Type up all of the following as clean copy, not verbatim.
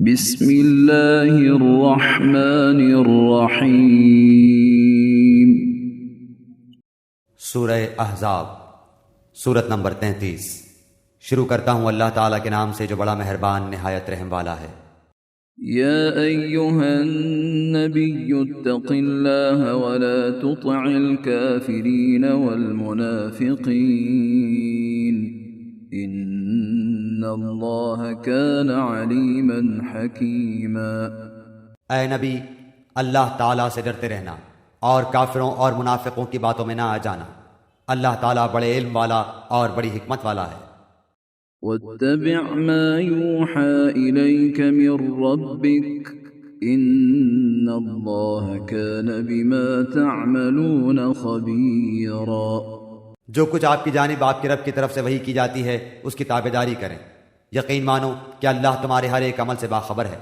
بسم اللہ الرحمن الرحیم۔ سورہ احزاب، سورت نمبر 33۔ شروع کرتا ہوں اللہ تعالیٰ کے نام سے جو بڑا مہربان نہایت رحم والا ہے۔ یا ایہا النبی اتق اللہ ولا تطع الكافرین والمنافقین ان اللہ کان علیما حکیما۔ اے نبی، اللہ تعالیٰ سے ڈرتے رہنا اور کافروں اور منافقوں کی باتوں میں نہ آ جانا۔ اللہ تعالیٰ بڑے علم والا اور بڑی حکمت والا ہے۔ واتبع ما یوحى الیک من ربک ان اللہ کان بما تعملون خبیرا۔ جو کچھ آپ کی جانب آپ کے رب کی طرف سے وحی کی جاتی ہے اس کی تابعداری کریں، یقین مانو کہ اللہ تمہارے ہر ایک عمل سے باخبر ہے۔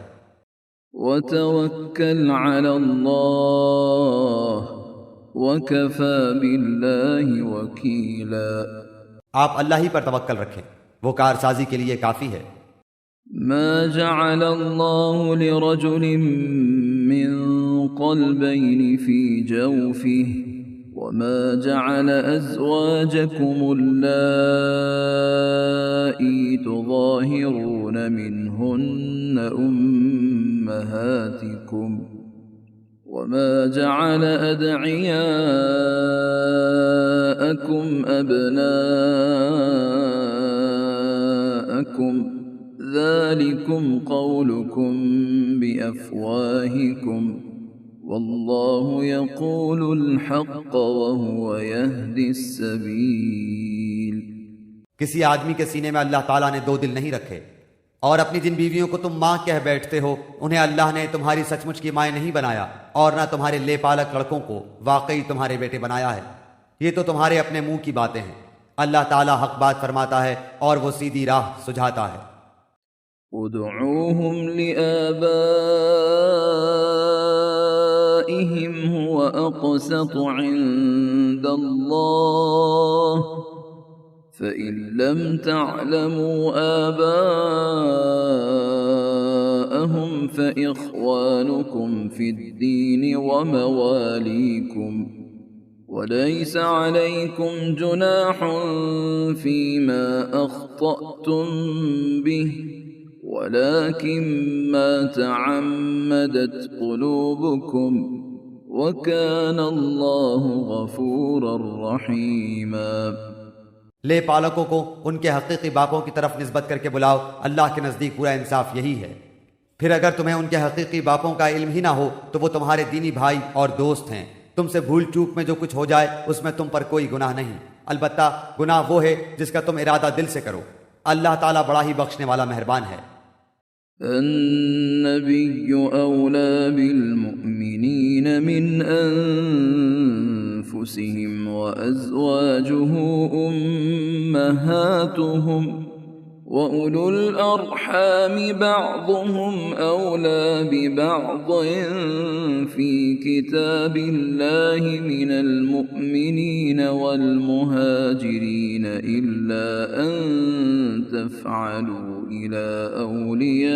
وتوکل علی اللہ وکفی باللہ وکیلا۔ آپ اللہ ہی پر توکل رکھیں، وہ کارسازی کے لیے کافی ہے۔ ما جعل اللہ لرجل من قلبین فی جوفہ وما جعل أزواجكم اللائي تظاهرون منهن أمهاتكم وما جعل أدعياءكم أبناءكم ذلكم قولكم بأفواهكم واللہ یقول الحق وہو یہدی السبیل۔ کسی آدمی کے سینے میں اللہ تعالیٰ نے دو دل نہیں رکھے، اور اپنی جن بیویوں کو تم ماں کہہ بیٹھتے ہو انہیں اللہ نے تمہاری سچ مچ کی مائیں نہیں بنایا، اور نہ تمہارے لے پالک لڑکوں کو واقعی تمہارے بیٹے بنایا ہے۔ یہ تو تمہارے اپنے منہ کی باتیں ہیں۔ اللہ تعالیٰ حق بات فرماتا ہے اور وہ سیدھی راہ سجھاتا ہے۔ ادعوهم لآبائهم هو أقسط عند الله فإن لم تعلموا آباءهم فإخوانكم في الدين ومواليكم وليس عليكم جناح فيما أخطأتم به ولكن ما تعمدت قلوبكم وكان الله غفورا رحيما۔ لے پالکوں کو ان کے حقیقی باپوں کی طرف نسبت کر کے بلاؤ، اللہ کے نزدیک پورا انصاف یہی ہے۔ پھر اگر تمہیں ان کے حقیقی باپوں کا علم ہی نہ ہو تو وہ تمہارے دینی بھائی اور دوست ہیں۔ تم سے بھول چوک میں جو کچھ ہو جائے اس میں تم پر کوئی گناہ نہیں، البتہ گناہ وہ ہے جس کا تم ارادہ دل سے کرو۔ اللہ تعالیٰ بڑا ہی بخشنے والا مہربان ہے۔ النبی اولی بالمؤمنین من انفسهم وازواجه امہاتهم وَأُولُو الْأَرْحَامِ بَعْضُهُمْ أَوْلَى بِبَعْضٍ فِي كِتَابِ اللَّهِ مِنَ الْمُؤْمِنِينَ وَالْمُهَاجِرِينَ إِلَّا أَن تَفْعَلُوا إِلَىٰ أَوْلِيَائِكُمْ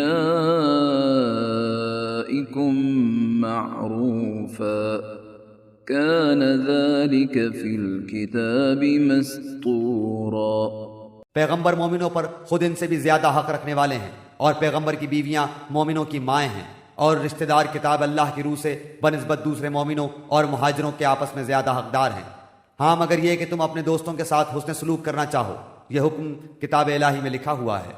مَعْرُوفًا كَانَ ذَلِكَ فِي الْكِتَابِ مَسْطُورًا۔ پیغمبر مومنوں پر خود ان سے بھی زیادہ حق رکھنے والے ہیں، اور پیغمبر کی بیویاں مومنوں کی مائیں ہیں، اور رشتہ دار کتاب اللہ کی روح سے بنسبت دوسرے مومنوں اور مہاجروں کے آپس میں زیادہ حقدار ہیں۔ ہاں مگر یہ کہ تم اپنے دوستوں کے ساتھ حسن سلوک کرنا چاہو، یہ حکم کتاب الہی میں لکھا ہوا ہے۔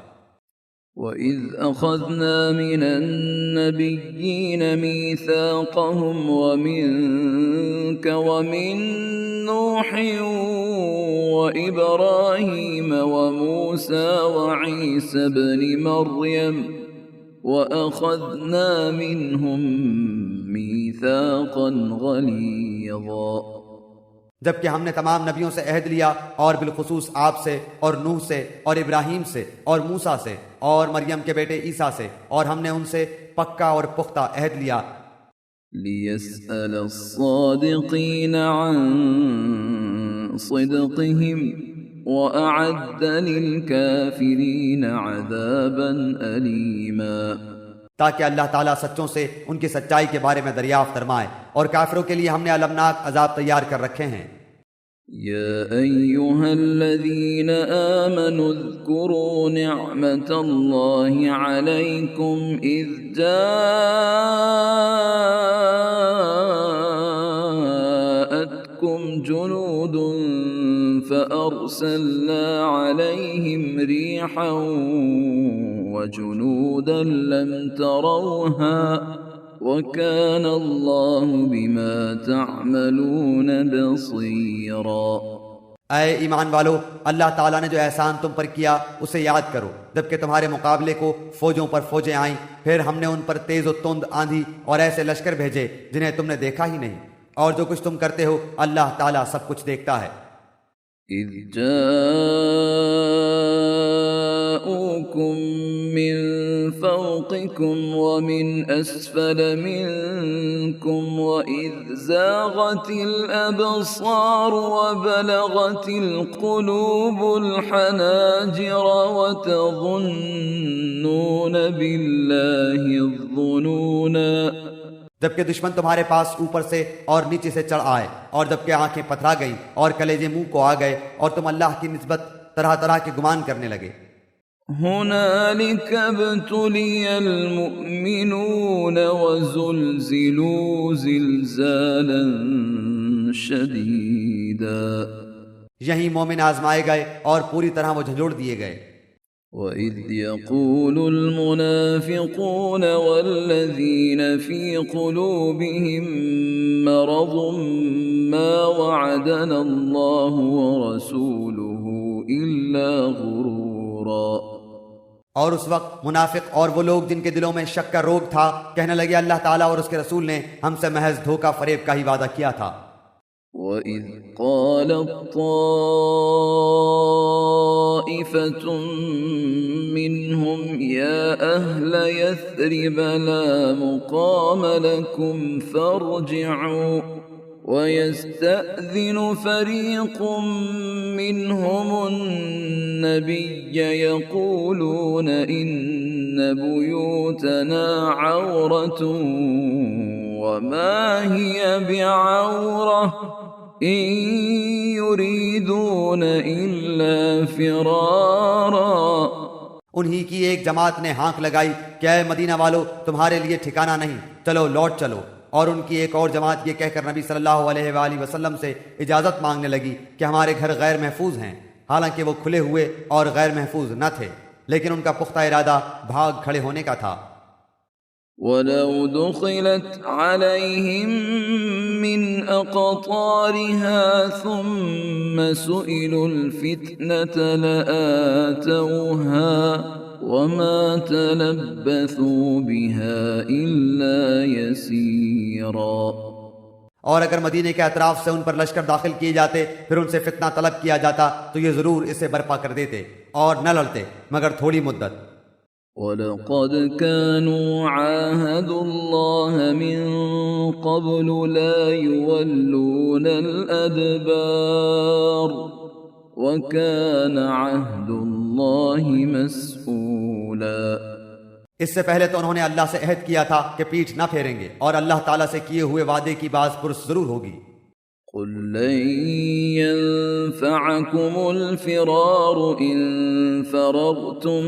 وَإِذْ أَخَذْنَا مِنَ النَّبِيِّينَ مِيثَاقَهُمْ وَمِنكَ وَمِن نُّوحٍ وَإِبْرَاهِيمَ وَمُوسَى وَعِيسَى ابْنِ مَرْيَمَ وَأَخَذْنَا مِنْهُم مِّيثَاقًا غَلِيظًا۔ جبکہ ہم نے تمام نبیوں سے عہد لیا، اور بالخصوص آپ سے اور نوح سے اور ابراہیم سے اور موسیٰ سے اور مریم کے بیٹے عیسیٰ سے، اور ہم نے ان سے پکا اور پختہ عہد لیا۔ لِيَسْأَلَ الصَّادِقِينَ عَن صِدْقِهِمْ وَأَعَدَّ لِلْكَافِرِينَ عَذَابًا أَلِيمًا۔ تاکہ اللہ تعالیٰ سچوں سے ان کی سچائی کے بارے میں دریافت فرمائے، اور کافروں کے لیے ہم نے المناک عذاب تیار کر رکھے ہیں۔ يا أيها الذين آمنوا اذكروا نعمة الله عليكم إذ جاءتكم جنود فأرسلنا عليهم ريحا وجنودا لم تروها وَكَانَ اللَّهُ بِمَا تَعْمَلُونَ بَصِيرًا۔ اے ایمان والو، اللہ تعالیٰ نے جو احسان تم پر کیا اسے یاد کرو، جبکہ تمہارے مقابلے کو فوجوں پر فوجیں آئیں، پھر ہم نے ان پر تیز و تند آندھی اور ایسے لشکر بھیجے جنہیں تم نے دیکھا ہی نہیں، اور جو کچھ تم کرتے ہو اللہ تعالیٰ سب کچھ دیکھتا ہے۔ إِذْ جَاءُوكُم مِّن فَوْقِكُمْ وَمِنْ أَسْفَلَ مِنكُمْ وَإِذْ زَاغَتِ الْأَبْصَارُ وَبَلَغَتِ الْقُلُوبُ الْحَنَاجِرَ وَتَظُنُّونَ بِاللَّهِ الظُّنُونَا۔ جبکہ دشمن تمہارے پاس اوپر سے اور نیچے سے چڑھ آئے، اور جبکہ آنکھیں پتھرا گئیں اور کلیجے منہ کو آ گئے، اور تم اللہ کی نسبت طرح طرح کے گمان کرنے لگے۔ هُنَالِكَ ابْتُلِيَ الْمُؤْمِنُونَ وَزُلْزِلُوا زِلْزَالًا شَدِيدًا۔ یہیں مومن آزمائے گئے اور پوری طرح وہ جھنجھوڑ دیے گئے۔ وَإِذْ يَقُولُ الْمُنَافِقُونَ وَالَّذِينَ فِي قُلُوبِهِم مَّرَضٌ مَّا وَعَدَنَا اللَّهُ وَرَسُولُهُ إِلَّا غُرُورًا۔ اور اس وقت منافق اور وہ لوگ جن کے دلوں میں شک کا روگ تھا کہنے لگے اللہ تعالیٰ اور اس کے رسول نے ہم سے محض دھوکہ فریب کا ہی وعدہ کیا تھا۔ وَإِذْ قَالَت طَّائِفَةٌ مِّنْهُمْ يَا أَهْلَ يَثْرِبَ لَا مُقَامَ لَكُمْ فَارْجِعُوا وَيَسْتَأْذِنُ فَرِيقٌ مِّنْهُمُ النَّبِيَّ يَقُولُونَ إِنَّ بُيُوتَنَا عَوْرَةٌ وَمَا هِيَ بِعَوْرَةٍ إِن يُرِيدُونَ إِلَّا فِرَارًا۔ انہی کی ایک جماعت نے ہانک لگائی کہ اے مدینہ والو، تمہارے لیے ٹھکانہ نہیں، چلو لوٹ چلو، اور ان کی ایک اور جماعت یہ کہہ کر نبی صلی اللہ علیہ وآلہ وسلم سے اجازت مانگنے لگی کہ ہمارے گھر غیر محفوظ ہیں، حالانکہ وہ کھلے ہوئے اور غیر محفوظ نہ تھے، لیکن ان کا پختہ ارادہ بھاگ کھڑے ہونے کا تھا۔ وَلَوْ دُخِلَتْ عَلَيْهِمْ مِنْ أَقْطَارِهَا ثُمَّ سُئِلُوا الْفِتْنَةَ لَآتَوْهَا وَمَا تَلَبَّثُوا بِهَا إِلَّا يَسِيرًا۔ اور اگر مدینے کے اطراف سے ان پر لشکر داخل کیے جاتے پھر ان سے فتنہ طلب کیا جاتا تو یہ ضرور اسے برپا کر دیتے اور نہ لڑتے مگر تھوڑی مدت۔ وَلَقَدْ كَانُوا عَاهَدُوا اللَّهَ مِن قَبْلُ لَا يُوَلُّونَ الْأَدْبَارَ وَكَانَ عَهْدُ اللَّهِ مَسْئُولًا۔ اس سے پہلے تو انہوں نے اللہ سے عہد کیا تھا کہ پیٹھ نہ پھیریں گے، اور اللہ تعالیٰ سے کیے ہوئے وعدے کی باز پرس ضرور ہوگی۔ قُل لَّن يَنفَعَكُمُ الْفِرَارُ إِن فَرَرْتُم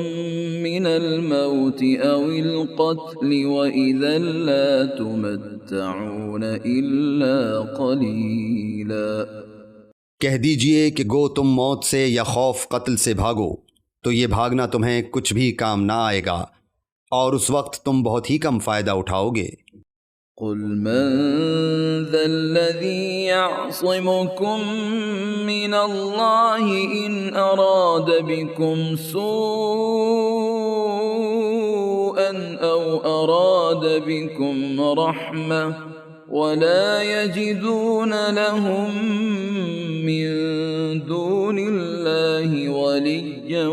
مِّنَ الْمَوْتِ أَوِ الْقَتْلِ وَإِذًا لَّا تُمَتَّعُونَ إِلَّا قَلِيلًا۔ کہہ دیجئے کہ گو تم موت سے یا خوف قتل سے بھاگو تو یہ بھاگنا تمہیں کچھ بھی کام نہ آئے گا، اور اس وقت تم بہت ہی کم فائدہ اٹھاؤ گے۔ قُلْ مَن ذَا الَّذِي يَعْصِمُكُم مِّنَ اللَّهِ إِنْ أَرَادَ بِكُمْ سُوءًا أَوْ أَرَادَ بِكُمْ رَحْمَةً وَلَا يَجِدُونَ لَهُم مِّن دُونِ اللَّهِ وَلِيًّا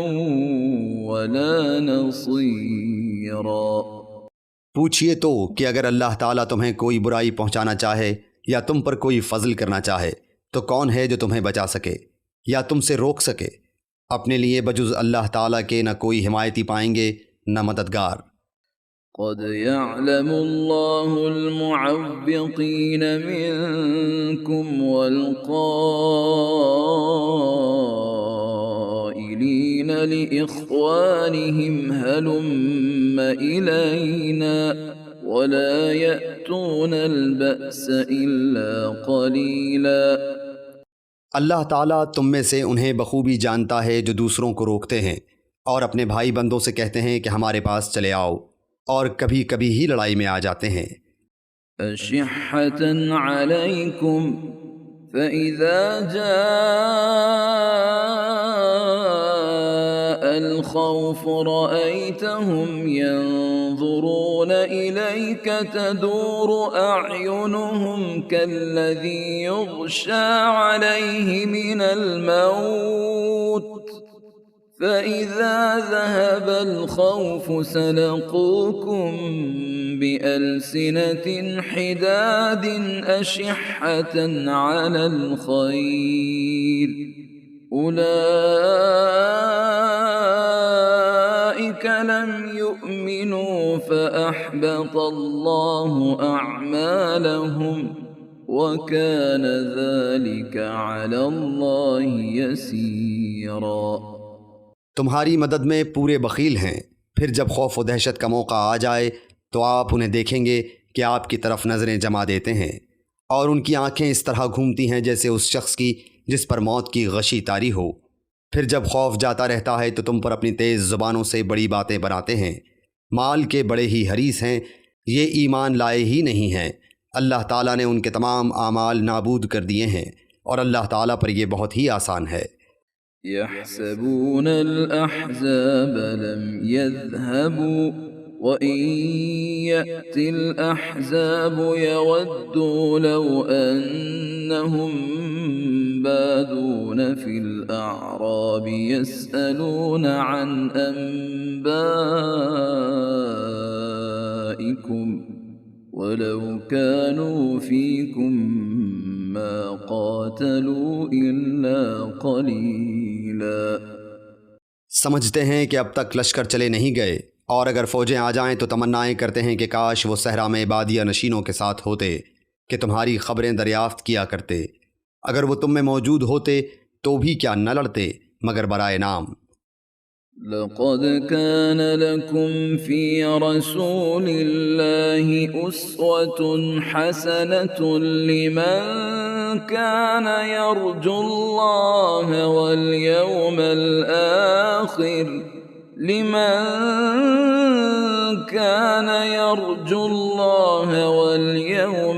وَلَا نَصِيرًا۔ پوچھئے تو کہ اگر اللہ تعالیٰ تمہیں کوئی برائی پہنچانا چاہے یا تم پر کوئی فضل کرنا چاہے تو کون ہے جو تمہیں بچا سکے یا تم سے روک سکے؟ اپنے لیے بجز اللہ تعالیٰ کے نہ کوئی حمایتی پائیں گے نہ مددگار۔ قد يعلم الله المعوقين منكم والقائلين لإخوانهم هلم إلينا ولا يأتون البأس إلا قليلا۔ اللہ تعالیٰ تم میں سے انہیں بخوبی جانتا ہے جو دوسروں کو روکتے ہیں اور اپنے بھائی بندوں سے کہتے ہیں کہ ہمارے پاس چلے آؤ، اور کبھی کبھی ہی لڑائی میں آ جاتے ہیں۔ أشحة عليكم فإذا جاء الخوف رأيتهم ينظرون إليك تدور أعينهم كالذي يغشى عليه من الموت فإذا ذهب الخوف سلقوكم بألسنة حداد أشحة على الخير أولئك لم يؤمنوا فأحبط الله أعمالهم وكان ذلك على الله يسيرا۔ تمہاری مدد میں پورے بخیل ہیں، پھر جب خوف و دہشت کا موقع آ جائے تو آپ انہیں دیکھیں گے کہ آپ کی طرف نظریں جما دیتے ہیں، اور ان کی آنکھیں اس طرح گھومتی ہیں جیسے اس شخص کی جس پر موت کی غشی طاری ہو۔ پھر جب خوف جاتا رہتا ہے تو تم پر اپنی تیز زبانوں سے بڑی باتیں بناتے ہیں، مال کے بڑے ہی حریص ہیں، یہ ایمان لائے ہی نہیں ہیں۔ اللہ تعالیٰ نے ان کے تمام اعمال نابود کر دیے ہیں، اور اللہ تعالیٰ پر یہ بہت ہی آسان ہے۔ يحسبون الأحزاب لم يذهبوا وإن يأتي الأحزاب يودوا لو أنهم بادون في الأعراب يسألون عن أنبائكم ولو كانوا فيكم ما قاتلوا إلا قليلا۔ سمجھتے ہیں کہ اب تک لشکر چلے نہیں گئے، اور اگر فوجیں آ جائیں تو تمنائیں کرتے ہیں کہ کاش وہ صحرا میں بادیہ نشینوں کے ساتھ ہوتے کہ تمہاری خبریں دریافت کیا کرتے، اگر وہ تم میں موجود ہوتے تو بھی کیا نہ لڑتے مگر برائے نام۔ لقد كان لكم في رسول الله أسوة حسنة لمن كان يرجو الله واليوم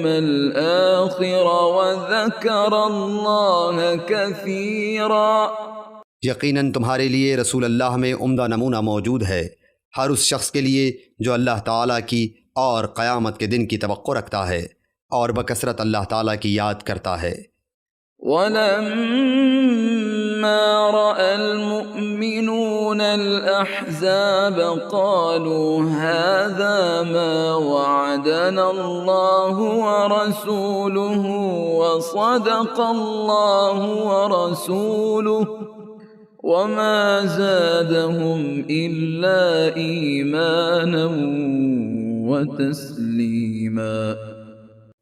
الآخر وذكر الله كثيرا۔ یقیناً تمہارے لیے رسول اللہ میں عمدہ نمونہ موجود ہے، ہر اس شخص کے لیے جو اللہ تعالیٰ کی اور قیامت کے دن کی توقع رکھتا ہے اور بکثرت اللہ تعالیٰ کی یاد کرتا ہے۔ وَلَمَّا رَأَى الْمُؤْمِنُونَ الْأَحْزَابَ قَالُوا هَذَا مَا وَعَدَنَا اللَّهُ وَرَسُولُهُ وَصَدَقَ اللَّهُ وَرَسُولُهُ وَمَا زَادَهُمْ إِلَّا إِيمَانًا وَتَسْلِيمًا۔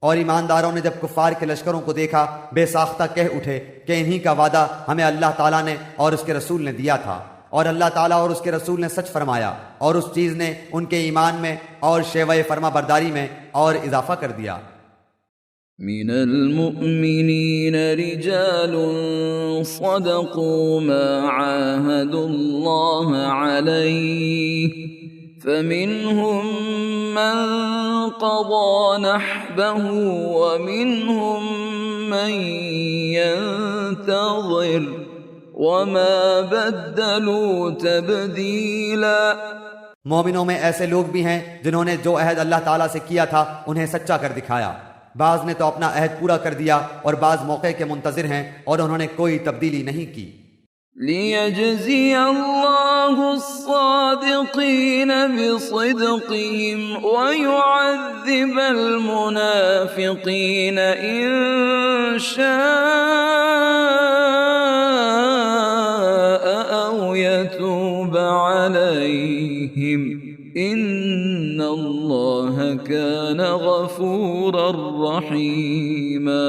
اور ایمانداروں نے جب کفار کے لشکروں کو دیکھا بے ساختہ کہہ اٹھے کہ انہی کا وعدہ ہمیں اللہ تعالیٰ نے اور اس کے رسول نے دیا تھا، اور اللہ تعالیٰ اور اس کے رسول نے سچ فرمایا، اور اس چیز نے ان کے ایمان میں اور شیوہ فرما برداری میں اور اضافہ کر دیا۔ من المؤمنین رجال صدقوا ما عاهدوا الله عليه فمنهم من قضى نحبه ومنهم من ينتظر وما بدلوا تبديلا۔ مومنوں میں ایسے لوگ بھی ہیں جنہوں نے جو عہد اللہ تعالیٰ سے کیا تھا انہیں سچا کر دکھایا، بعض نے تو اپنا عہد پورا کر دیا اور بعض موقع کے منتظر ہیں اور انہوں نے کوئی تبدیلی نہیں کی۔ لِيَجْزِيَ اللَّهُ الصَّادِقِينَ بِصِدْقِهِمْ وَيُعَذِّبَ الْمُنَافِقِينَ إِن شَاءَ أَوْ يَتُوبَ عَلَيْهِمْ إِنَّ الله كان غفورا رحيما۔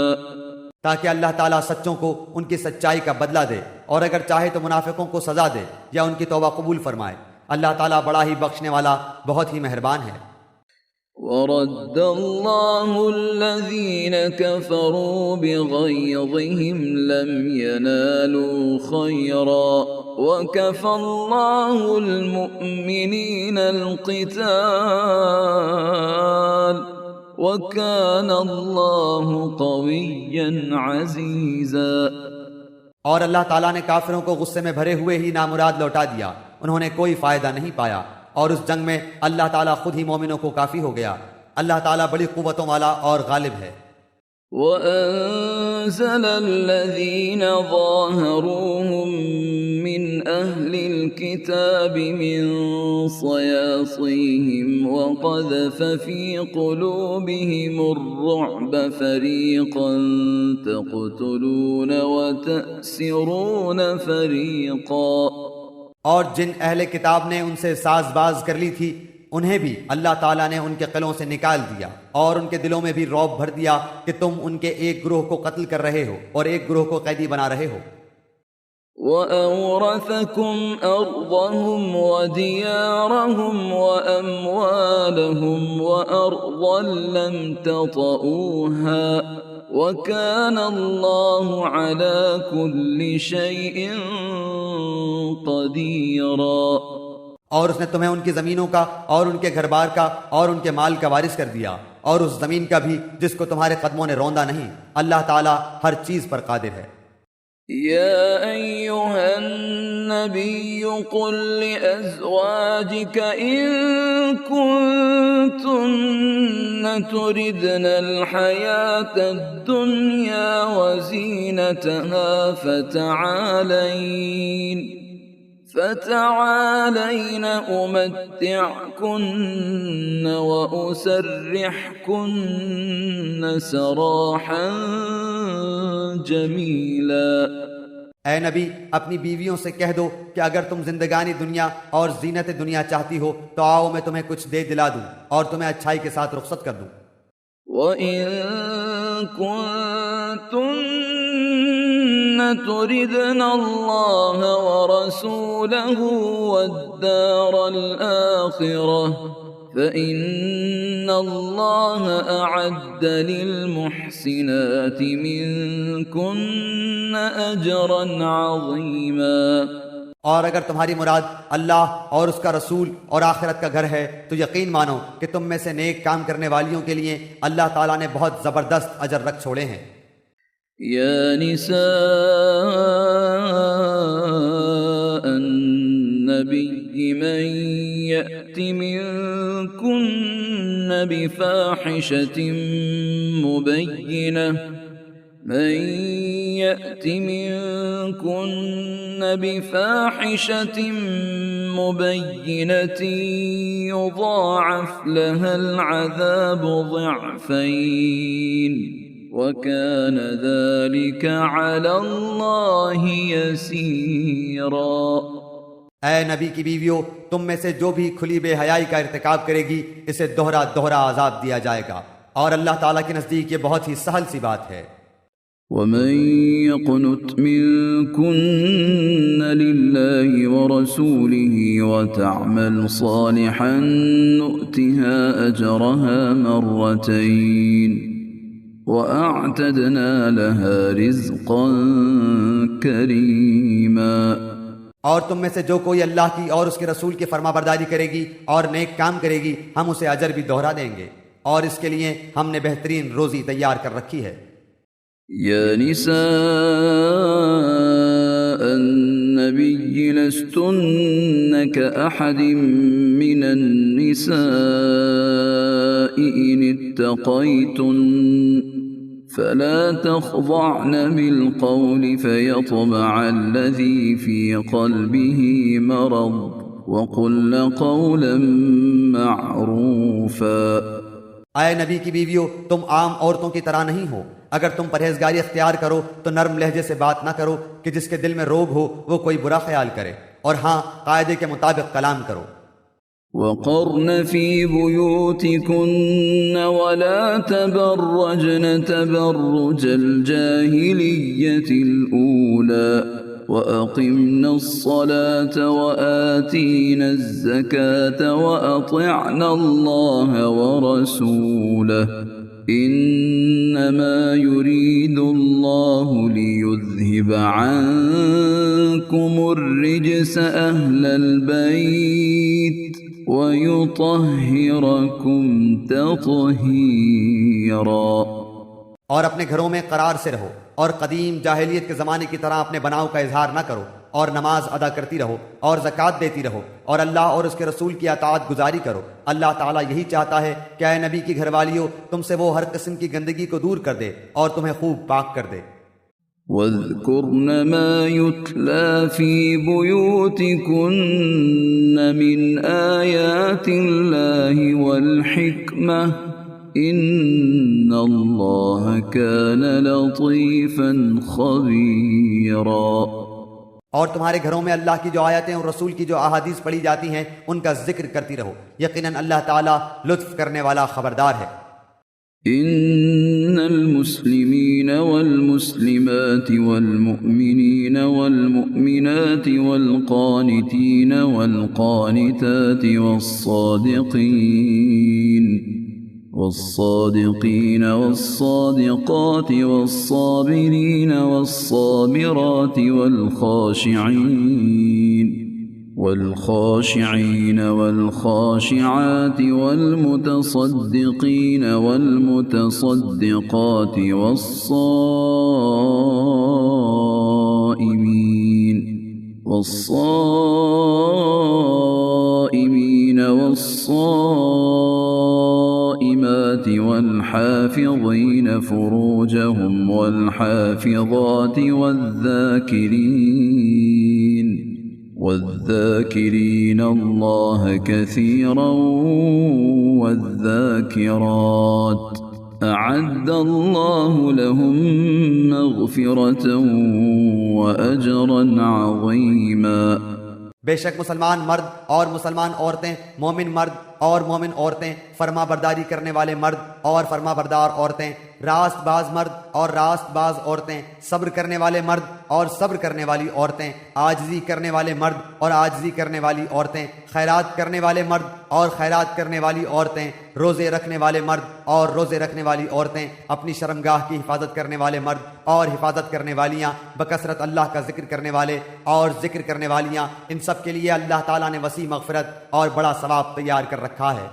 تاکہ اللہ تعالیٰ سچوں کو ان کی سچائی کا بدلہ دے، اور اگر چاہے تو منافقوں کو سزا دے یا ان کی توبہ قبول فرمائے۔ اللہ تعالیٰ بڑا ہی بخشنے والا، بہت ہی مہربان ہے۔ ورد الله الذين كفروا بغيظهم لم ينالوا خيرا وكفى الله المؤمنين القتال وكان الله قويا عزيزا۔ اور اللہ تعالیٰ نے کافروں کو غصے میں بھرے ہوئے ہی نامراد لوٹا دیا، انہوں نے کوئی فائدہ نہیں پایا، اور اس جنگ میں اللہ تعالیٰ خود ہی مومنوں کو کافی ہو گیا۔ اللہ تعالیٰ بڑی قوتوں والا اور غالب ہے۔ وَأَنزَلَ الَّذِينَ ظَاهَرُوهُم مِّنْ أَهْلِ الْكِتَابِ مِنْ صَيَاصِيهِمْ وَقَذَفَ فِي قُلُوبِهِمُ الرُّعْبَ فَرِيقًا تَقْتُلُونَ وَتَأْسِرُونَ فَرِيقًا۔ اور جن اہل کتاب نے ان سے ساز باز کر لی تھی، انہیں بھی اللہ تعالیٰ نے ان کے قلوں سے نکال دیا، اور ان کے دلوں میں بھی رعب بھر دیا کہ تم ان کے ایک گروہ کو قتل کر رہے ہو اور ایک گروہ کو قیدی بنا رہے ہو۔ وَأَوْرَثَكُمْ أَرْضَهُمْ وَدِيَارَهُمْ وَأَمْوَالَهُمْ وَأَرْضًا لَّمْ تَطَئُوهَا وَكَانَ اللَّهُ عَلَى كُلِّ شَيْءٍ قَدِيرًا۔ اور اس نے تمہیں ان کی زمینوں کا اور ان کے گھر بار کا اور ان کے مال کا وارث کر دیا، اور اس زمین کا بھی جس کو تمہارے قدموں نے روندا نہیں۔ اللہ تعالیٰ ہر چیز پر قادر ہے۔ يا أيها النبي قل لأزواجك إن كنتن تردن الحياة الدنيا وزينتها فتعالين أمتعكن وأسرحكن سراحا جمیلا۔ اے نبی، اپنی بیویوں سے کہہ دو کہ اگر تم زندگانی دنیا اور زینت دنیا چاہتی ہو تو آؤ، میں تمہیں کچھ دے دلا دوں اور تمہیں اچھائی کے ساتھ رخصت کر دوں۔ وَإِن كُنتُنَّ تُرِدْنَ اللَّهَ وَرَسُولَهُ وَالدَّارَ الْآخِرَةَ فَإِنَّ اللَّهَ أَعَدَّ لِلْمُحْسِنَاتِ مِنكُنَّ أَجْرًا عَظِيمًا۔ اور اگر تمہاری مراد اللہ اور اس کا رسول اور آخرت کا گھر ہے تو یقین مانو کہ تم میں سے نیک کام کرنے والیوں کے لیے اللہ تعالیٰ نے بہت زبردست اجر رکھ چھوڑے ہیں۔ یا نساء النبی من یأت منکن بفاحشة مبينة يضاعف لها العذاب ضعفين وكان ذلك على الله يسيرا۔ اے نبی کی بیویوں، تم میں سے جو بھی کھلی بے حیائی کا ارتکاب کرے گی اسے دوہرا دوہرا عذاب دیا جائے گا، اور اللہ تعالیٰ کے نزدیک یہ بہت ہی سہل سی بات ہے۔ ومن يقنت منكن لله ورسوله وتعمل صالحا نؤتها أجرها مرتين وأعتدنا لها رزقا كريما۔ اور تم میں سے جو کوئی اللہ کی اور اس کے رسول کی فرما برداری کرے گی اور نیک کام کرے گی، ہم اسے اجر بھی دوہرا دیں گے، اور اس کے لیے ہم نے بہترین روزی تیار کر رکھی ہے۔ یا نساء النبی لستن كأحد من النساء إن اتقيتن فلا تخضعن بالقول فيطبع الذي في قلبه مرض وقلن قولا معروفا۔ اے نبی کی بیویوں، تم عام عورتوں کی طرح نہیں ہو، اگر تم پرہیزگاری اختیار کرو تو نرم لہجے سے بات نہ کرو کہ جس کے دل میں روگ ہو وہ کوئی برا خیال کرے، اور ہاں قاعدے کے مطابق کلام کرو۔ وقرن في بيوتكن ولا تبرجن تبرج الجاهلية الأولى وأقمنا الصلاة وآتينا الزكاة وأطعنا الله ورسوله إنما يريد الله ليذهب عنكم الرجس أهل البيت ويطهركم تطهيرا۔ اور اپنے گھروں میں قرار سے رہو اور قدیم جاہلیت کے زمانے کی طرح اپنے بناؤ کا اظہار نہ کرو، اور نماز ادا کرتی رہو اور زکوٰۃ دیتی رہو اور اللہ اور اس کے رسول کی اطاعت گزاری کرو۔ اللہ تعالیٰ یہی چاہتا ہے کہ اے نبی کی گھر والیوں، تم سے وہ ہر قسم کی گندگی کو دور کر دے اور تمہیں خوب پاک کر دے۔ وَاذْكُرْنَ مَا يُتْلَى فِي بُيُوتِكُنَّ مِنْ آيَاتِ اللَّهِ وَالْحِكْمَةِ إِنَّ اللَّهَ كَانَ لَطِيفًا خَبِيرًا۔ اور تمہارے گھروں میں اللہ کی جو آیتیں اور رسول کی جو احادیث پڑھی جاتی ہیں ان کا ذکر کرتی رہو، یقیناً اللہ تعالیٰ لطف کرنے والا خبردار ہے۔ ان المسلمین والمسلمات والمؤمنین والمؤمنات والقانتین والقانتات والصادقين والصادقات والصابرين والصابرات والخاشعين والخاشعات والمتصدقين والمتصدقات والصائمين والصائمات والحافظين فروجهم والحافظات والذاكرين الله كثيرا والذاكرات أعد الله لهم مغفرة وأجرا عظيما۔ بے شک مسلمان مرد اور مسلمان عورتیں، مومن مرد اور مومن عورتیں، فرما برداری کرنے والے مرد اور فرما بردار عورتیں، راست باز مرد اور راست باز عورتیں، صبر کرنے والے مرد اور صبر کرنے والی عورتیں، عاجزی کرنے والے مرد اور عاجزی کرنے والی عورتیں، خیرات کرنے والے مرد اور خیرات کرنے والی عورتیں، روزے رکھنے والے مرد اور روزے رکھنے والی عورتیں، اپنی شرمگاہ کی حفاظت کرنے والے مرد اور حفاظت کرنے والیاں، بکثرت اللہ کا ذکر کرنے والے اور ذکر کرنے والیاں، ان سب کے لیے اللہ تعالیٰ نے وسیع مغفرت اور بڑا ثواب تیار کر رکھا ہے۔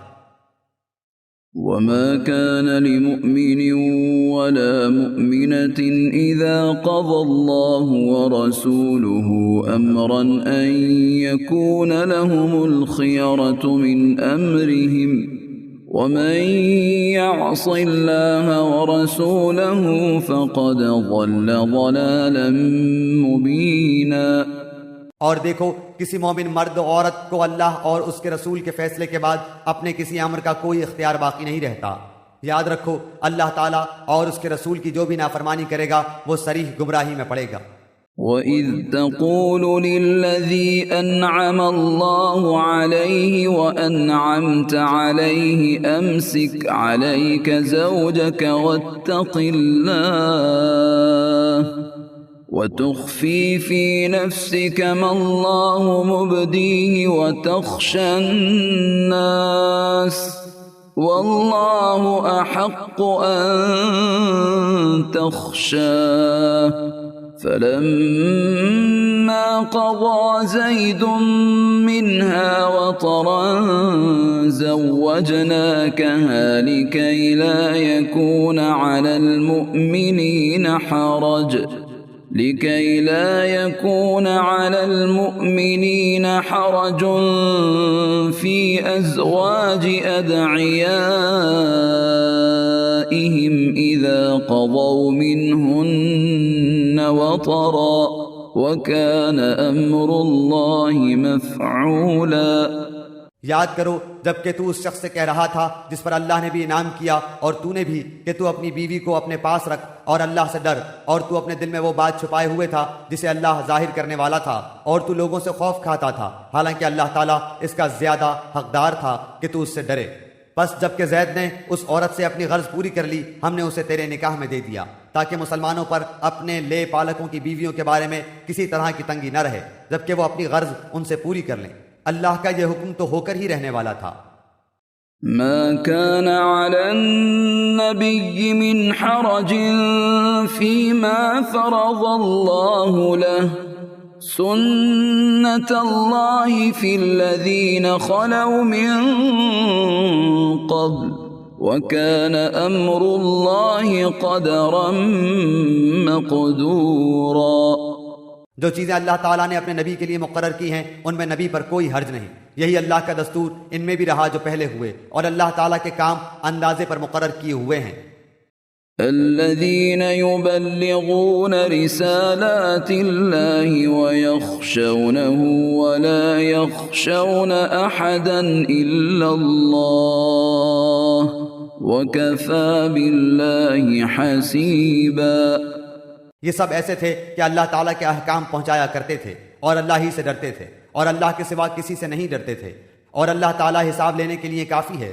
وما كان لمؤمن ولا مؤمنة إذا قضى الله ورسوله أمرا أن يكون لهم الخيرة من أمرهم ومن يعص الله ورسوله فقد ضل ضلالا مبينا۔ اور دیکھو، کسی مومن مرد و عورت کو اللہ اور اس کے رسول کے فیصلے کے بعد اپنے کسی امر کا کوئی اختیار باقی نہیں رہتا۔ یاد رکھو، اللہ تعالیٰ اور اس کے رسول کی جو بھی نافرمانی کرے گا وہ صریح گمراہی میں پڑے گا۔ وَإِذْ تَقُولُ لِلَّذِي أَنْعَمَ اللَّهُ عَلَيْهِ وَأَنْعَمْتَ عَلَيْهِ أَمْسِكْ عَلَيْكَ زَوْجَكَ وَاتَّقِ اللَّهَ وَتُخْفِي فِي نَفْسِكَ مَا اللَّهُ مُبْدِيهِ وَتَخْشَى النَّاسَ وَاللَّهُ أَحَقُّ أَن تَخْشَاهُ فَلَمَّا قَضَى زَيْدٌ مِّنْهَا وَطَرًا زَوَّجْنَاكَهَا لِكَيْ لَا يَكُونَ عَلَى المؤمنين حرج في أزواج أدعيائهم إذا قضوا منهن وطرا وكان أمر الله مفعولا۔ یاد کرو جب کہ تو اس شخص سے کہہ رہا تھا جس پر اللہ نے بھی انعام کیا اور تو نے بھی کہ تو اپنی بیوی کو اپنے پاس رکھ اور اللہ سے ڈر، اور تو اپنے دل میں وہ بات چھپائے ہوئے تھا جسے اللہ ظاہر کرنے والا تھا، اور تو لوگوں سے خوف کھاتا تھا، حالانکہ اللہ تعالیٰ اس کا زیادہ حقدار تھا کہ تو اس سے ڈرے۔ بس جب کہ زید نے اس عورت سے اپنی غرض پوری کر لی، ہم نے اسے تیرے نکاح میں دے دیا تاکہ مسلمانوں پر اپنے لے پالکوں کی بیویوں کے بارے میں کسی طرح کی تنگی نہ رہے، جبکہ وہ اپنی غرض ان سے پوری کر لیں۔ اللہ کا یہ حکم تو ہو کر ہی رہنے والا تھا۔ ما كان على النبي من حرج فيما فرض الله له سنة الله في الذين خلوا من قبل وكان أمر الله قدرا مقدورا۔ جو چیزیں اللہ تعالیٰ نے اپنے نبی کے لیے مقرر کی ہیں ان میں نبی پر کوئی حرج نہیں، یہی اللہ کا دستور ان میں بھی رہا جو پہلے ہوئے، اور اللہ تعالیٰ کے کام اندازے پر مقرر کیے ہوئے ہیں۔ الذين يبلغون رسالات الله ويخشونه ولا يخشون أحدا إلا الله وكفى بالله حسيبا۔ یہ سب ایسے تھے کہ اللہ تعالیٰ کے احکام پہنچایا کرتے تھے اور اللہ ہی سے ڈرتے تھے، اور اللہ کے سوا کسی سے نہیں ڈرتے تھے، اور اللہ تعالیٰ حساب لینے کے لیے کافی ہے۔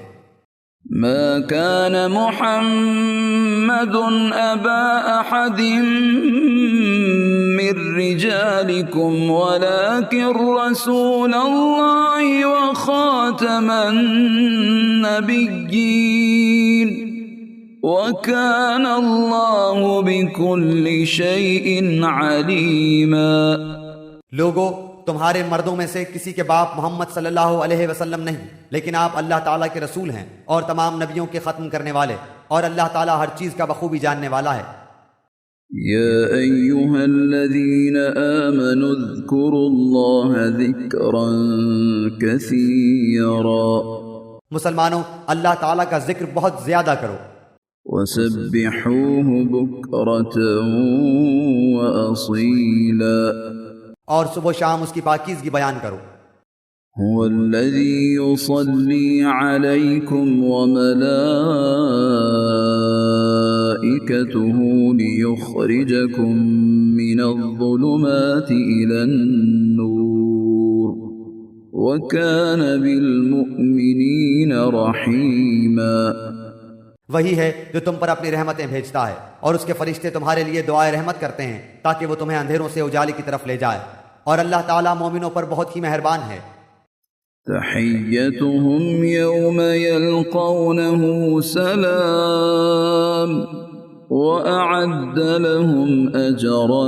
ما كان محمد أبا أحد من رجالكم ولكن رسول الله وخاتم النبيين وَكَانَ اللَّهُ بِكُلِّ شَيْءٍ عَلِيمًا۔ لوگو، تمہارے مردوں میں سے کسی کے باپ محمد صلی اللہ علیہ وسلم نہیں، لیکن آپ اللہ تعالیٰ کے رسول ہیں اور تمام نبیوں کے ختم کرنے والے، اور اللہ تعالیٰ ہر چیز کا بخوبی جاننے والا ہے۔ يا أيها الذين آمنوا اذكروا الله ذكرا كثيرا۔ مسلمانوں، اللہ تعالیٰ کا ذکر بہت زیادہ کرو، وسبحوه بكرة وأصيلا، اور صبح و شام اس کی پاکیزگی بیان کرو۔ هو الذي يصلي عليكم وملائكته ليخرجكم من الظلمات إلى النور وكان بالمؤمنين رحيما۔ وہی ہے جو تم پر اپنی رحمتیں بھیجتا ہے، اور اس کے فرشتے تمہارے لیے دعائے رحمت کرتے ہیں تاکہ وہ تمہیں اندھیروں سے اجالے کی طرف لے جائے، اور اللہ تعالیٰ مومنوں پر بہت ہی مہربان ہے۔ تحيتهم يوم يلقونه سلام وأعد لهم أجرا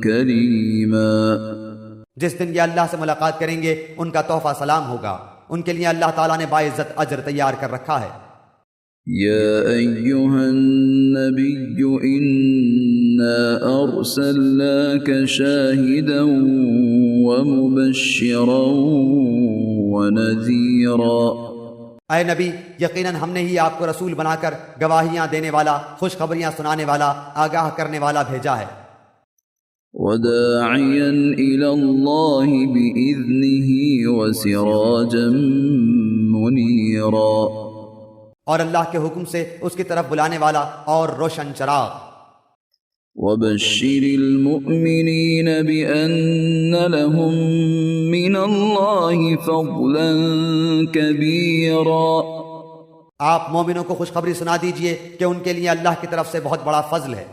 كريما۔ جس دن یہ اللہ سے ملاقات کریں گے ان کا تحفہ سلام ہوگا، ان کے لیے اللہ تعالیٰ نے باعزت اجر تیار کر رکھا ہے۔ يا أيها النبي إنا أرسلناك شاهدا ومبشرا ونذيرا۔ اے نبی، یقیناً ہم نے ہی آپ کو رسول بنا کر گواہیاں دینے والا، خوشخبریاں سنانے والا، آگاہ کرنے والا بھیجا ہے۔ وداعيا إلى الله بإذنه وسراجا منيرا، اور اللہ کے حکم سے اس کی طرف بلانے والا اور روشن چراغ۔ وبشر المؤمنين بأن لهم من الله فضلا كبيرا، آپ مومنوں کو خوشخبری سنا دیجئے کہ ان کے لیے اللہ کی طرف سے بہت بڑا فضل ہے۔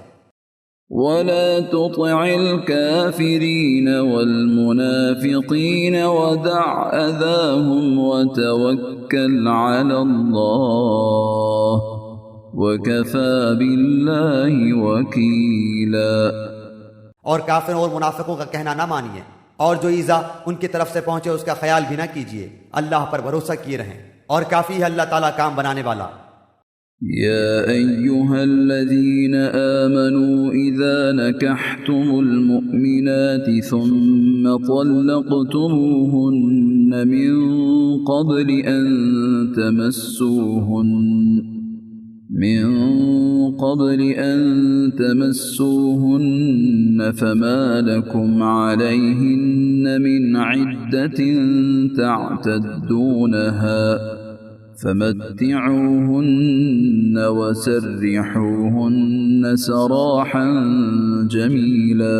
ولا تطع الكافرين والمنافقين ودع أذاهم وتوكل على الله وكفى بالله وكيلا۔ اور کافروں اور منافقوں کا کہنا نہ مانیے، اور جو ایذا ان کی طرف سے پہنچے اس کا خیال بھی نہ کیجیے، اللہ پر بھروسہ کیے رہیں، اور کافی ہے اللہ تعالیٰ کام بنانے والا۔ يا أيها الذين آمنوا إذا نكحتم المؤمنات ثم طلقتموهن من قبل أن تمسوهن من قبل أن تمسوهن فما لكم عليهن من عدة تعتدونها فمتعوهن وسرحوهن سراحا جميلا۔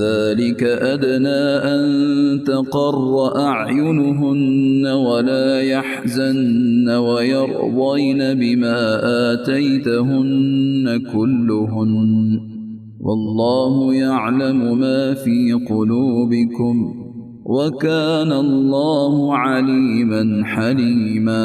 ذلك أدنى أن تقر أعينهن ولا يحزن ويرضين بما آتيتهن كلهن والله يعلم ما في قلوبكم وكان الله عليما حليما।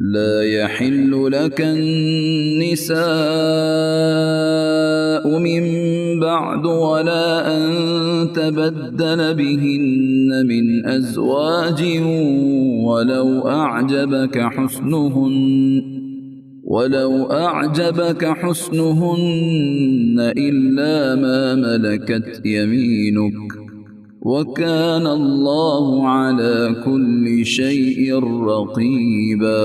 لا يحل لك النساء من بعد ولا أن تبدل بهن من أزواج ولو أعجبك حسنهن إلا ما ملكت يمينك وكان الله على كل شيء رقيبا।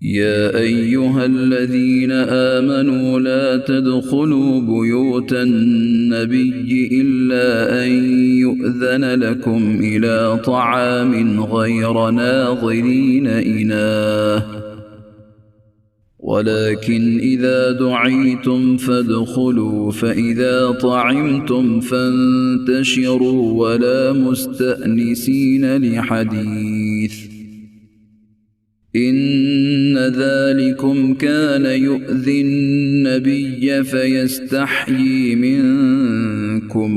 يا أيها الذين آمنوا لا تدخلوا بيوت النبي إلا أن يؤذن لكم إلى طعام غير ناظرين إناه ولكن إذا دعيتم فادخلوا فإذا طعمتم فانتشروا ولا مستأنسين لحديث إن ذلكم كان يؤذي النبي فيستحيي منكم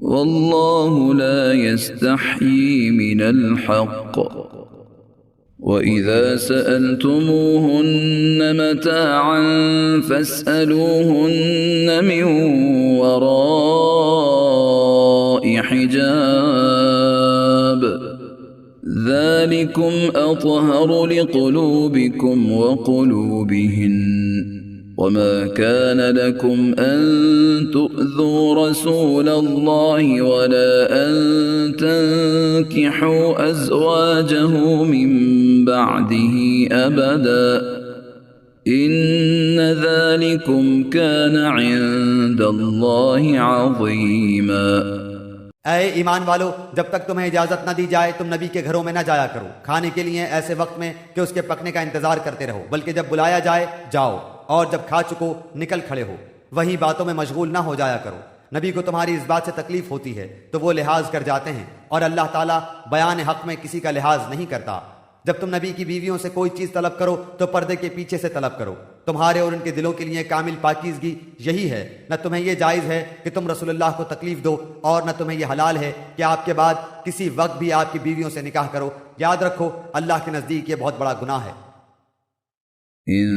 والله لا يستحيي من الحق وإذا سألتموهن متاعا فاسألوهن من وراء حجاب ذلكم أطهر لقلوبكم وقلوبهن وما كان لكم أن تؤذوا رسول الله ولا أن تنكحوا أزواجه من بعده أبدا إن ذلكم كان عند الله عظيما۔ اے ایمان والو، جب تک تمہیں اجازت نہ دی جائے تم نبی کے گھروں میں نہ جایا کرو کھانے کے لیے ایسے وقت میں کہ اس کے پکنے کا انتظار کرتے رہو، بلکہ جب بلایا جائے جاؤ، اور جب کھا چکو نکل کھڑے ہو، وہی باتوں میں مشغول نہ ہو جایا کرو۔ نبی کو تمہاری اس بات سے تکلیف ہوتی ہے تو وہ لحاظ کر جاتے ہیں، اور اللہ تعالیٰ بیان حق میں کسی کا لحاظ نہیں کرتا۔ جب تم نبی کی بیویوں سے کوئی چیز طلب کرو تو پردے کے پیچھے سے طلب کرو، تمہارے اور ان کے دلوں کے لیے کامل پاکیزگی یہی ہے۔ نہ تمہیں یہ جائز ہے کہ تم رسول اللہ کو تکلیف دو، اور نہ تمہیں یہ حلال ہے کہ آپ کے بعد کسی وقت بھی آپ کی بیویوں سے نکاح کرو۔ یاد رکھو اللہ کے نزدیک یہ بہت بڑا گناہ ہے۔ إن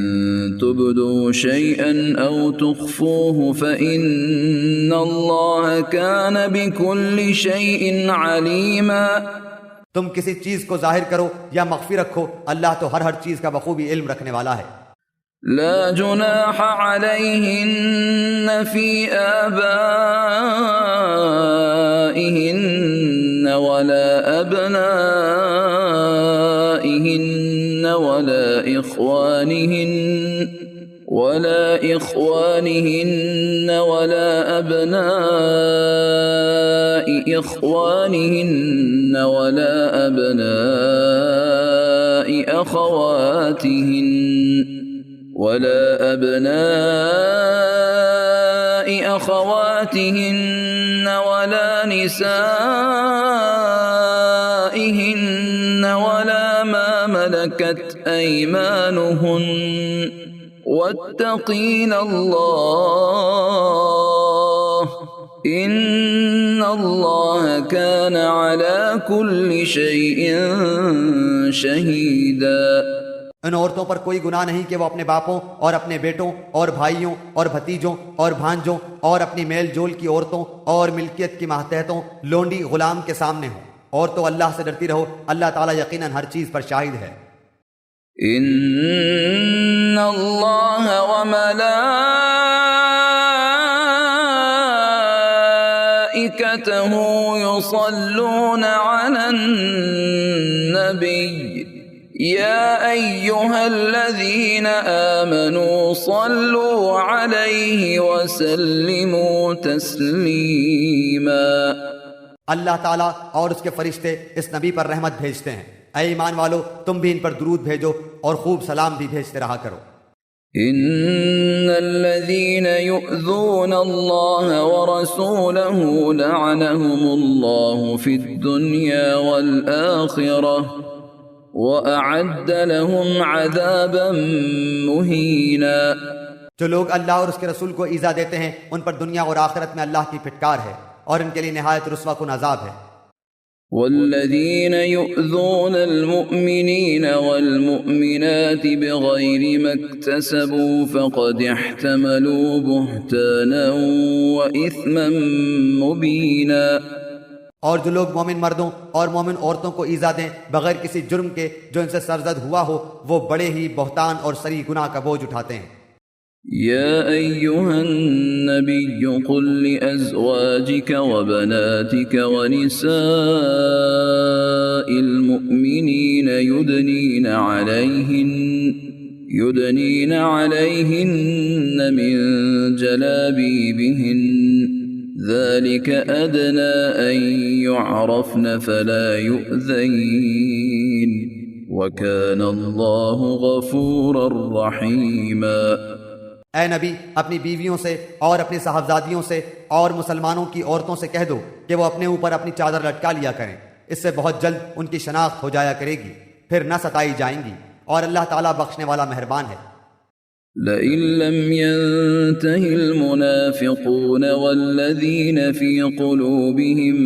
تبدوا شيئا أو تخفوه فإن الله كان بكل شيء عليما۔ تم کسی چیز کو ظاہر کرو یا مخفی رکھو، اللہ تو ہر چیز کا بخوبی علم رکھنے والا ہے۔ لا جناح عليهن في آبائهن ولا أبنائهن ولا إخوانهن ولا أبناء إخوانهن ولا أبناء أخواتهن ولا نسائهن ولا ما ملكت أيمانهن واتقين الله إن الله كان على كل شيء شهيدا۔ ان عورتوں پر کوئی گناہ نہیں کہ وہ اپنے باپوں اور اپنے بیٹوں اور بھائیوں اور بھتیجوں اور بھانجوں اور اپنی میل جول کی عورتوں اور ملکیت کی ماتحتوں لونڈی غلام کے سامنے ہوں، اور تو اللہ سے ڈرتی رہو، اللہ تعالیٰ یقیناً ہر چیز پر شاہد ہے۔ ان اللہ وملائکته يصلون على النبي يا أيها الذين آمنوا صلوا عليه وسلموا تسليما۔ اللہ تعالیٰ اور اس کے فرشتے اس نبی پر رحمت بھیجتے ہیں، اے ایمان والو تم بھی ان پر درود بھیجو اور خوب سلام بھی بھیجتے رہا کرو۔ ان الذين يؤذون الله ورسوله لعنهم الله في الدنيا والآخرة وأعد لهم عذابا مهينا۔ جو لوگ اللہ اور اس کے رسول کو ایذا دیتے ہیں ان پر دنیا اور آخرت میں اللہ کی پھٹکار ہے، اور ان کے لیے نہایت رسوا کن عذاب ہے۔ والذين يؤذون المؤمنين والمؤمنات بغير ما اكتسبوا فقد احتملوا بهتانا وإثما مبينا۔ اور جو لوگ مومن مردوں اور مومن عورتوں کو ایذا دیں بغیر کسی جرم کے جو ان سے سرزد ہوا ہو، وہ بڑے ہی بہتان اور سری گناہ کا بوجھ اٹھاتے ہیں۔ يا أيها النبي قل لأزواجك وبناتك ونساء المؤمنين يدنين عليهن من جلابيبهن ذلك أدنى أن يعرفن فلا يؤذين وكان الله غفورا رحيما۔ اے نبی اپنی بیویوں سے اور اپنی صاحبزادیوں سے اور مسلمانوں کی عورتوں سے کہہ دو کہ وہ اپنے اوپر اپنی چادر لٹکا لیا کریں، اس سے بہت جلد ان کی شناخت ہو جایا کرے گی، پھر نہ ستائی جائیں گی، اور اللہ تعالیٰ بخشنے والا مہربان ہے۔ لئن لم ينته المنافقون والذين في قلوبهم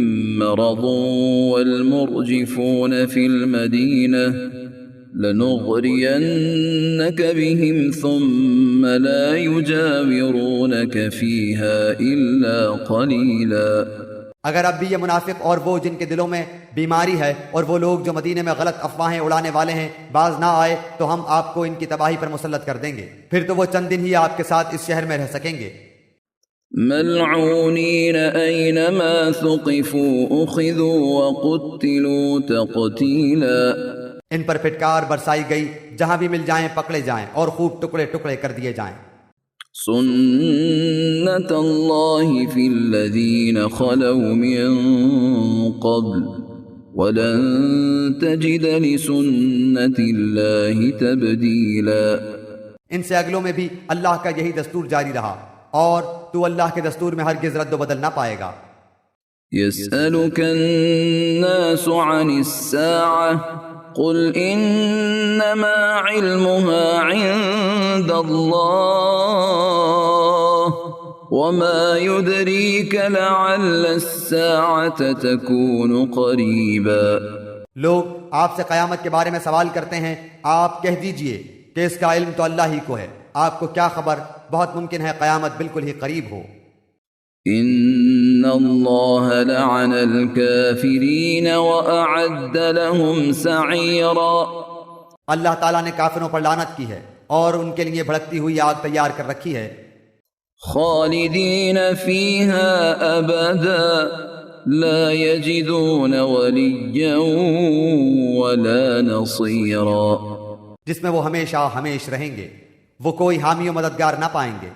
مرض والمرجفون في المدينة لنغرينك بهم ثم لا يجاورونك فيها إلا قليلا۔ اگر اب بھی یہ منافق اور وہ جن کے دلوں میں بیماری ہے اور وہ لوگ جو مدینے میں غلط افواہیں اڑانے والے ہیں باز نہ آئے تو ہم آپ کو ان کی تباہی پر مسلط کر دیں گے، پھر تو وہ چند دن ہی آپ کے ساتھ اس شہر میں رہ سکیں گے۔ ملعونین اینما ثقفوا اخذوا وقتلوا تقتیلا، ان پر پھٹکار برسائی گئی، جہاں بھی مل جائیں پکڑے جائیں اور خوب ٹکڑے ٹکڑے کر دیے جائیں۔ سنت اللہ فی الذین خلوا من قبل ولن تجد لسنت اللہ تبدیلا، ان سے اگلوں میں بھی اللہ کا یہی دستور جاری رہا اور تو اللہ کے دستور میں ہرگز رد و بدل نہ پائے گا۔ یسألک الناس عن الساعة قل انما علمها عند الله وما يدريك لعل الساعة تكون قريبا۔ لوگ آپ سے قیامت کے بارے میں سوال کرتے ہیں، آپ کہہ دیجئے کہ اس کا علم تو اللہ ہی کو ہے، آپ کو کیا خبر، بہت ممکن ہے قیامت بالکل ہی قریب ہو۔ ان اللہ لعن الکافرین واعد لهم سعیرا، اللہ تعالیٰ نے کافروں پر لعنت کی ہے اور ان کے لیے بھڑکتی ہوئی آگ تیار کر رکھی ہے۔ خالدین فیہا ابدا لا یجدون ولیا ولا نصیرا، جس میں وہ ہمیشہ ہمیش رہیں گے، وہ کوئی حامی و مددگار نہ پائیں گے۔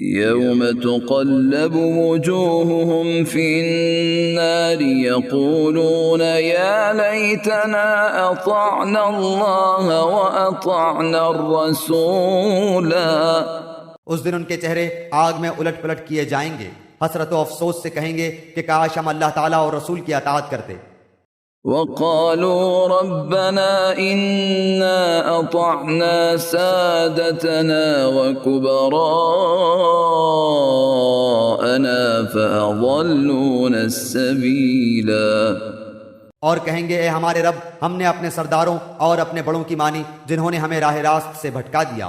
یوم تقلب وجوہہم فی النار یقولون یا لیتنا اطعنا اللہ واطعنا الرسولا، اس دن ان کے چہرے آگ میں الٹ پلٹ کیے جائیں گے، حسرت و افسوس سے کہیں گے کہ کاش ہم اللہ تعالیٰ اور رسول کی اطاعت کرتے۔ وقالوا ربنا إنا أطعنا سادتنا وكبراءنا فأضلونا السبيلا، اور کہیں گے اے ہمارے رب، ہم نے اپنے سرداروں اور اپنے بڑوں کی مانی جنہوں نے ہمیں راہ راست سے بھٹکا دیا۔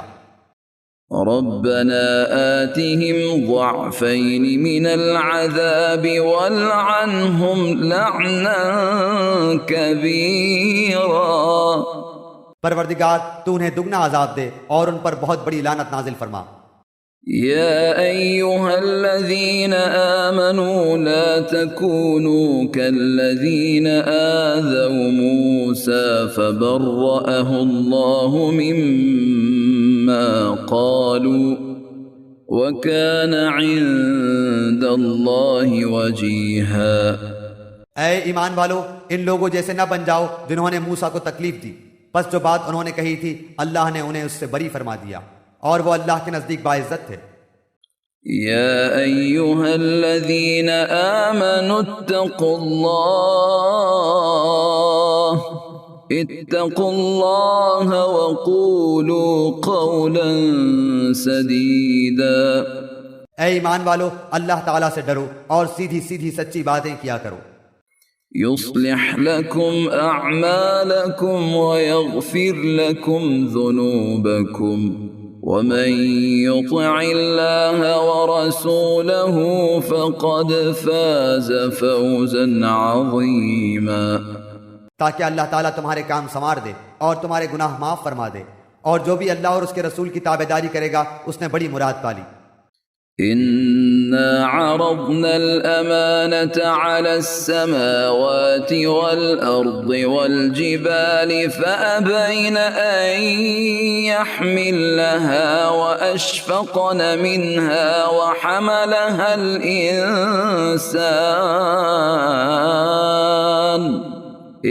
ربنا آتهم ضعفين من العذاب والعنهم لعنا كبيرا، پروردگار تو انہیں دگنا عذاب دے اور ان پر بہت بڑی لعنت نازل فرما۔ يا أيها الذين آمنوا لا تكونوا كالذين آذوا موسى فبرأه الله مما قالوا وكان عند الله وجيها۔ اے ایمان والو، ان لوگوں جیسے نہ بن جاؤ جنہوں نے موسیٰ کو تکلیف دی، پس جو بات انہوں نے کہی تھی اللہ نے انہیں اس سے بری فرما دیا اور وہ اللہ کے نزدیک باعزت تھے۔ یا ایہا الذین آمنوا اتقوا اللہ وقولوا قولا سدیدا، اے ایمان والو، اللہ تعالیٰ سے ڈرو اور سیدھی سیدھی سچی باتیں کیا کرو۔ يصلح لكم أعمالكم ويغفر لكم ذنوبكم ومن يطع الله ورسوله فقد فاز فوزا عظيما، تاکہ اللہ تعالیٰ تمہارے کام سنوار دے اور تمہارے گناہ معاف فرما دے، اور جو بھی اللہ اور اس کے رسول کی تابعداری کرے گا اس نے بڑی مراد پالی۔ إنا عرضنا الأمانة على السماوات والأرض والجبال فأبين أن يحملنها وأشفقن منها وحملها الإنسان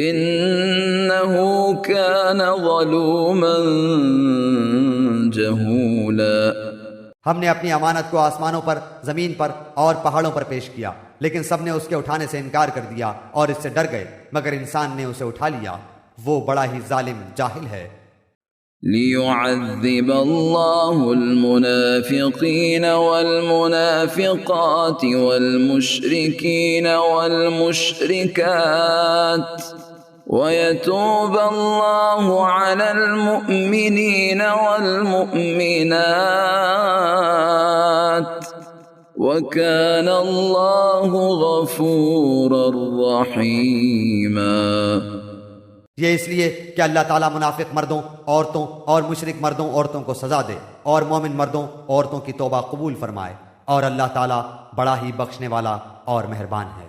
إنه كان ظلوما جهولا۔ ہم نے اپنی امانت کو آسمانوں پر، زمین پر اور پہاڑوں پر پیش کیا، لیکن سب نے اس کے اٹھانے سے انکار کر دیا اور اس سے ڈر گئے، مگر انسان نے اسے اٹھا لیا، وہ بڑا ہی ظالم جاہل ہے۔ ليعذب الله المنافقين والمنافقات والمشركين والمشركات ويتوب الله على المؤمنين والمؤمنات وكان الله غفورا رحيما۔ یہ اس لیے کہ اللہ تعالیٰ منافق مردوں عورتوں اور مشرک مردوں عورتوں کو سزا دے اور مومن مردوں عورتوں کی توبہ قبول فرمائے، اور اللہ تعالیٰ بڑا ہی بخشنے والا اور مہربان ہے۔